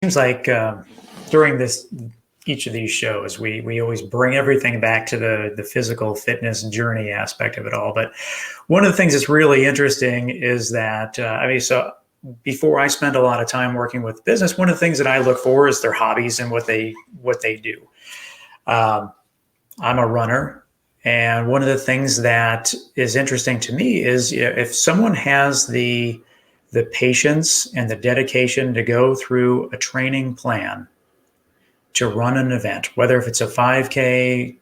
seems like during each of these shows, we always bring everything back to the physical fitness journey aspect of it all. But one of the things that's really interesting is that so before I spend a lot of time working with business, one of the things that I look for is their hobbies and what they do. I'm a runner, and one of the things that is interesting to me is if someone has the patience and the dedication to go through a training plan to run an event, whether if it's a 5K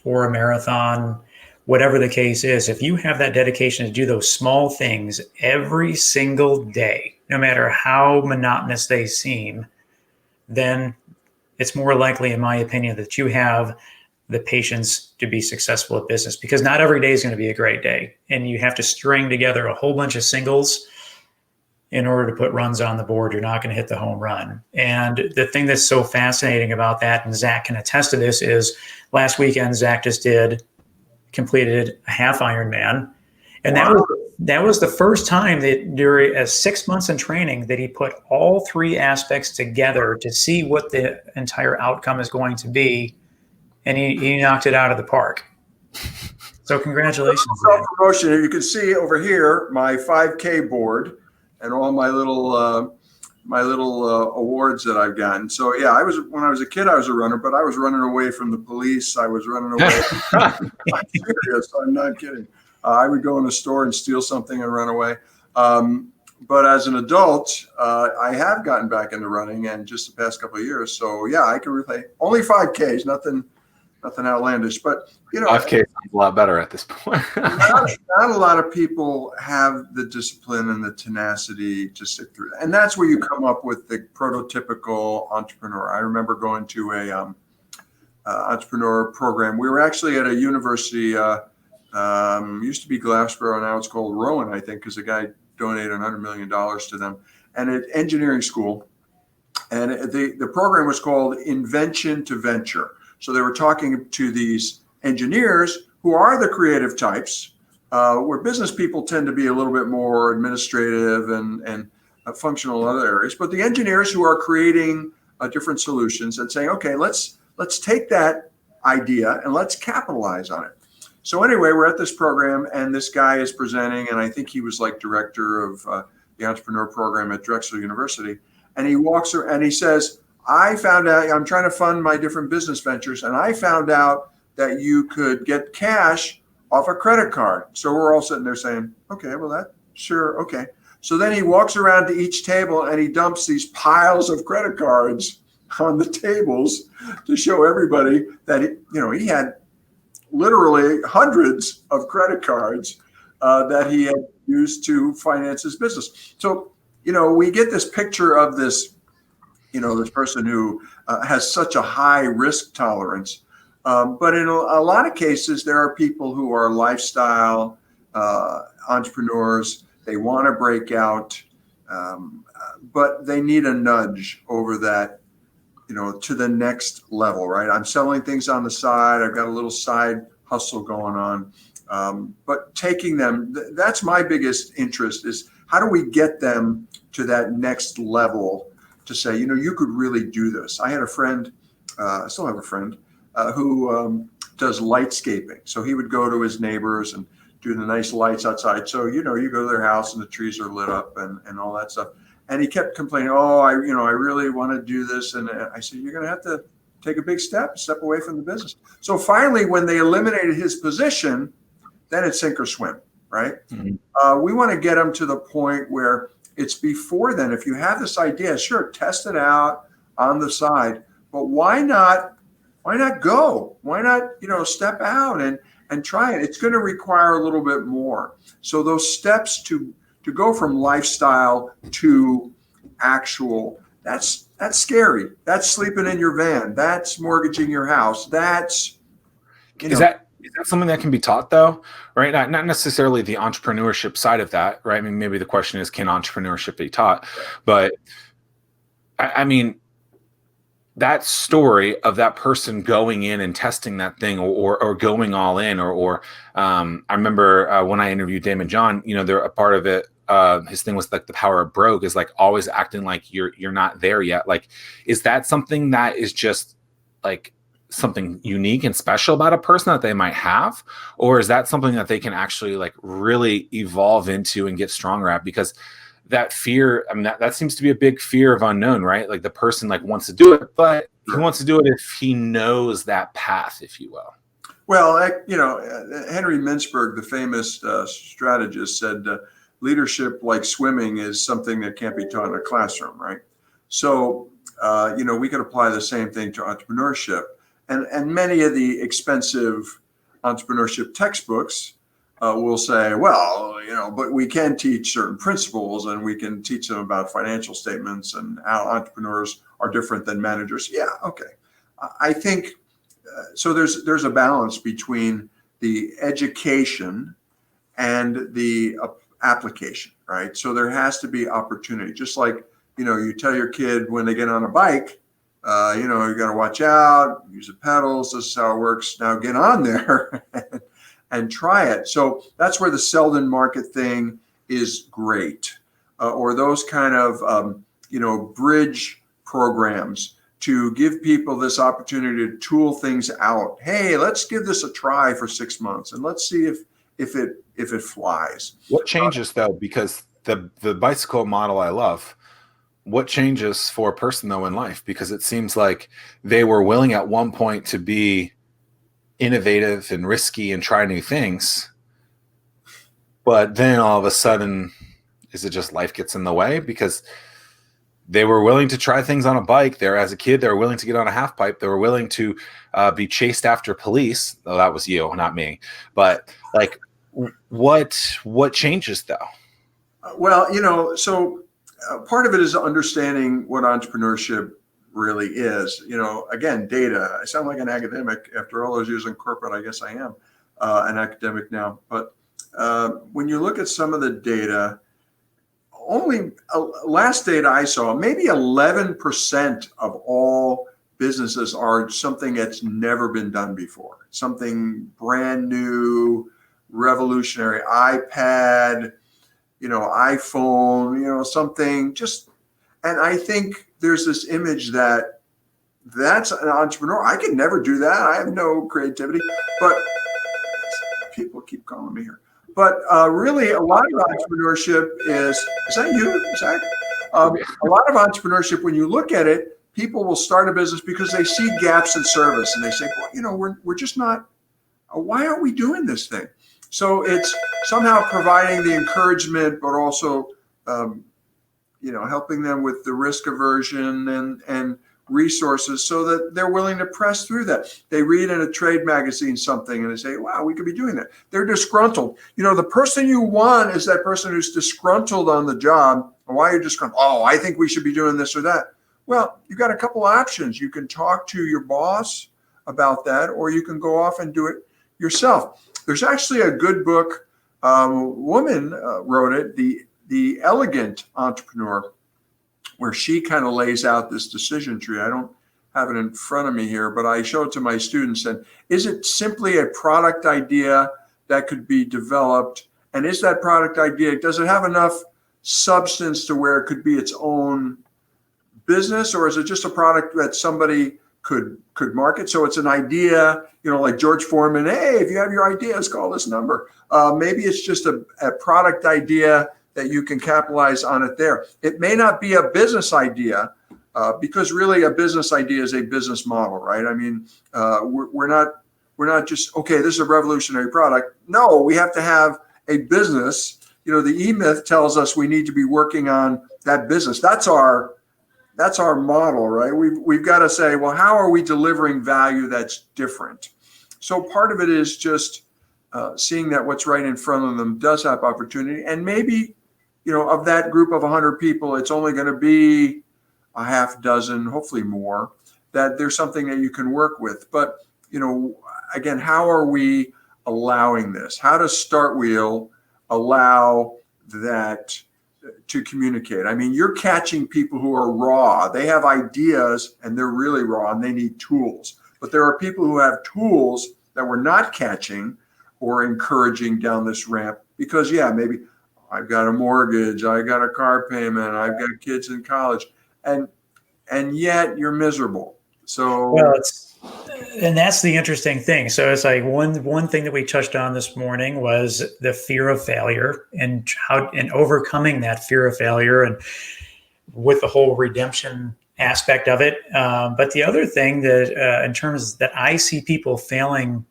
or a marathon, whatever the case is, if you have that dedication to do those small things every single day, no matter how monotonous they seem, then it's more likely, in my opinion, that you have the patience to be successful at business, because not every day is going to be a great day. And you have to string together a whole bunch of singles in order to put runs on the board. You're not going to hit the home run. And the thing that's so fascinating about that, and Zack can attest to this, is last weekend, Zack just completed a half Ironman. And wow. that was the first time that during 6 months in training that he put all three aspects together to see what the entire outcome is going to be. And he knocked it out of the park. So congratulations. Self-promotion. You can see over here my 5K board and all my little awards that I've gotten. So yeah, when I was a kid, I was a runner, but I was running away from the police. I was running away. I'm serious. I'm not kidding. I would go in a store and steal something and run away. But as an adult, I have gotten back into running, and just the past couple of years. So yeah, I can relate. Only 5Ks, nothing outlandish, but 5K sounds a lot better at this point. not a lot of people have the discipline and the tenacity to stick through that. And that's where you come up with the prototypical entrepreneur. I remember going to a entrepreneur program. We were actually at a university, used to be Glassboro, now it's called Rowan, I think, because the guy donated $100 million to them, and at engineering school. And the program was called Invention to Venture. So they were talking to these engineers who are the creative types, where business people tend to be a little bit more administrative and functional in other areas. But the engineers who are creating different solutions and saying, okay, let's take that idea and let's capitalize on it. So anyway, we're at this program, and this guy is presenting, and I think he was like director of the entrepreneur program at Regent University. And he walks around and he says, I found out, I'm trying to fund my different business ventures, and I found out that you could get cash off a credit card. So we're all sitting there saying, okay, well, sure, okay. So then he walks around to each table and he dumps these piles of credit cards on the tables to show everybody that he had literally hundreds of credit cards that he had used to finance his business. So, we get this picture of this this person who has such a high risk tolerance. But in a lot of cases, there are people who are lifestyle entrepreneurs. They want to break out, but they need a nudge over that, to the next level, right? I'm selling things on the side. I've got a little side hustle going on. But taking them, that's my biggest interest, is how do we get them to that next level to say, you could really do this. I had a friend, I still have a friend, who does lightscaping. So he would go to his neighbors and do the nice lights outside. So, you go to their house and the trees are lit up and all that stuff. And he kept complaining, I really want to do this. And I said, you're going to have to take a big step away from the business. So finally, when they eliminated his position, then it's sink or swim, right? Mm-hmm. We want to get them to the point where it's before then. If you have this idea, sure, test it out on the side, but why not go? Why not, step out and try it? It's going to require a little bit more. So those steps to go from lifestyle to actual, that's scary. That's sleeping in your van. That's mortgaging your house. That's, Is that something that can be taught, though, right? Not necessarily the entrepreneurship side of that, right? I mean, maybe the question is, can entrepreneurship be taught? But I mean, that story of that person going in and testing that thing or going all in, or I remember when I interviewed Damon John, they're a part of it his thing was like the power of broke, is like always acting like you're not there yet. Like, is that something that is just like something unique and special about a person that they might have, or is that something that they can actually like really evolve into and get stronger at? Because that fear, I mean, that seems to be a big fear of unknown, right? Like the person like wants to do it, but he wants to do it if he knows that path, if you will. Well, Henry Mintzberg, the famous strategist, said leadership, like swimming, is something that can't be taught in a classroom, right? So, we could apply the same thing to entrepreneurship. And many of the expensive entrepreneurship textbooks will say, well, but we can teach certain principles, and we can teach them about financial statements and how entrepreneurs are different than managers. Yeah, okay. I think so. There's a balance between the education and the application, right? So there has to be opportunity. Just like you tell your kid when they get on a bike, you got to watch out, use the pedals. This is how it works. Now get on there and try it. So that's where the Selden Market thing is great, or those kind of bridge programs to give people this opportunity to tool things out. Hey, let's give this a try for 6 months and let's see if it flies. What changes though? Because the bicycle model I love. What changes for a person though in life? Because it seems like they were willing at one point to be innovative and risky and try new things, but then all of a sudden, is it just life gets in the way? Because they were willing to try things on a bike there as a kid. They were willing to get on a half pipe. They were willing to be chased after police. Oh, that was you, not me. But like, what changes though? Well, so part of it is understanding what entrepreneurship really is. Again, data. I sound like an academic after all those years in corporate. I guess I am an academic now. But when you look at some of the data, only last data I saw, maybe 11% of all businesses are something that's never been done before. Something brand new, revolutionary, iPad, iPhone, something just, and I think there's this image that's an entrepreneur. I could never do that. I have no creativity, but people keep calling me here. But really, a lot of entrepreneurship is that you, Zack? A lot of entrepreneurship, when you look at it, people will start a business because they see gaps in service and they say, well, we're just not, why aren't we doing this thing? So it's somehow providing the encouragement, but also, helping them with the risk aversion and resources so that they're willing to press through that. They read in a trade magazine something and they say, wow, we could be doing that. They're disgruntled. The person you want is that person who's disgruntled on the job. Why are you disgruntled? Oh, I think we should be doing this or that. Well, you've got a couple options. You can talk to your boss about that, or you can go off and do it yourself. There's actually a good book. Woman wrote it, The Elegant Entrepreneur, where she kind of lays out this decision tree. I don't have it in front of me here, but I show it to my students. And is it simply a product idea that could be developed? And is that product idea, does it have enough substance to where it could be its own business? Or is it just a product that somebody could market? So it's an idea, like George Foreman, hey, if you have your ideas, call this number. Maybe it's just a product idea that you can capitalize on it there. It may not be a business idea because really a business idea is a business model, right? I mean, we're not just, okay, this is a revolutionary product. No, we have to have a business. The E-Myth tells us we need to be working on that business. That's our model, right? We've got to say, well, how are we delivering value that's different? So part of it is just seeing that what's right in front of them does have opportunity. And maybe, of that group of 100 people, it's only going to be a half dozen, hopefully more, that there's something that you can work with. But, again, how are we allowing this? How does Startwheel allow that to communicate? I mean, you're catching people who are raw. They have ideas and they're really raw and they need tools. But there are people who have tools that we're not catching or encouraging down this ramp because, maybe I've got a mortgage, I got a car payment, I've got kids in college, and yet you're miserable. So Well, and that's the interesting thing. So it's like one thing that we touched on this morning was the fear of failure and how and overcoming that fear of failure and with the whole redemption aspect of it. But the other thing that in terms that I see people failing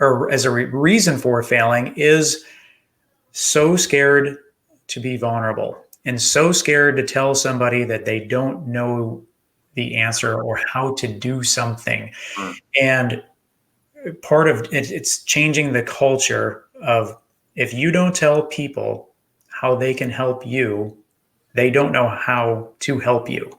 or as a reason for failing is so scared to be vulnerable and so scared to tell somebody that they don't know the answer or how to do something. And part of it, it's changing the culture of if you don't tell people how they can help you, they don't know how to help you.